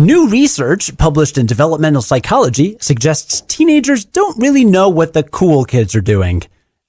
New research published in Developmental Psychology suggests teenagers don't really know what the cool kids are doing.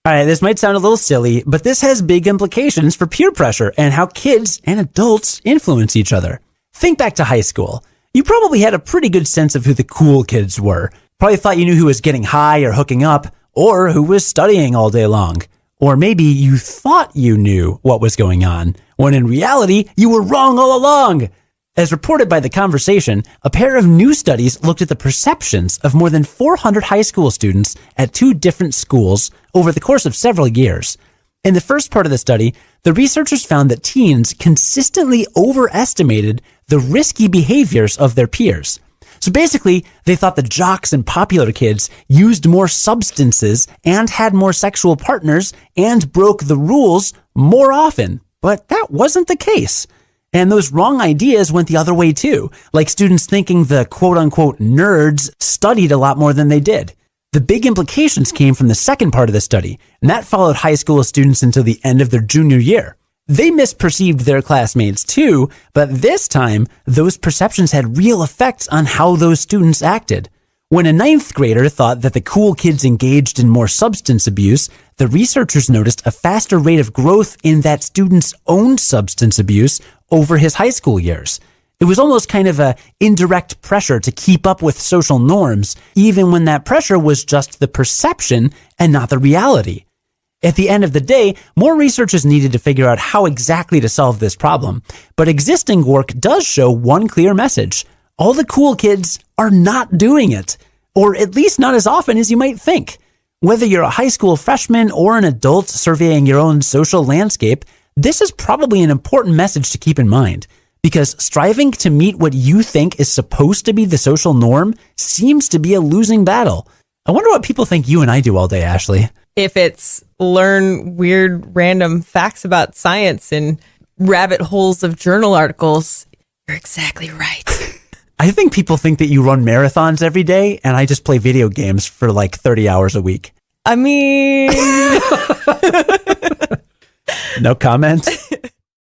All right, this might sound a little silly, but this has big implications for peer pressure and how kids and adults influence each other. Think back to high school. You probably had a pretty good sense of who the cool kids were. Probably thought you knew who was getting high or hooking up, or who was studying all day long. Or maybe you thought you knew what was going on, when in reality, you were wrong all along. As reported by The Conversation, a pair of new studies looked at the perceptions of more than 400 high school students at 2 different schools over the course of several years. In the first part of the study, the researchers found that teens consistently overestimated the risky behaviors of their peers. So basically, they thought the jocks and popular kids used more substances and had more sexual partners and broke the rules more often. But that wasn't the case. And those wrong ideas went the other way too, like students thinking the quote-unquote nerds studied a lot more than they did. The big implications came from the second part of the study, and that followed high school students until the end of their junior year. They misperceived their classmates too, but this time, those perceptions had real effects on how those students acted. When a 9th grader thought that the cool kids engaged in more substance abuse, the researchers noticed a faster rate of growth in that student's own substance abuse over his high school years. It was almost kind of a indirect pressure to keep up with social norms, even when that pressure was just the perception and not the reality. At the end of the day, more research is needed to figure out how exactly to solve this problem, but existing work does show one clear message. All the cool kids are not doing it, or at least not as often as you might think. Whether you're a high school freshman or an adult surveying your own social landscape, this is probably an important message to keep in mind, because striving to meet what you think is supposed to be the social norm seems to be a losing battle. I wonder what people think you and I do all day, Ashley. If it's learn weird random facts about science in rabbit holes of journal articles, you're exactly right. I think people think that you run marathons every day, and I just play video games for like 30 hours a week. I mean... No comment?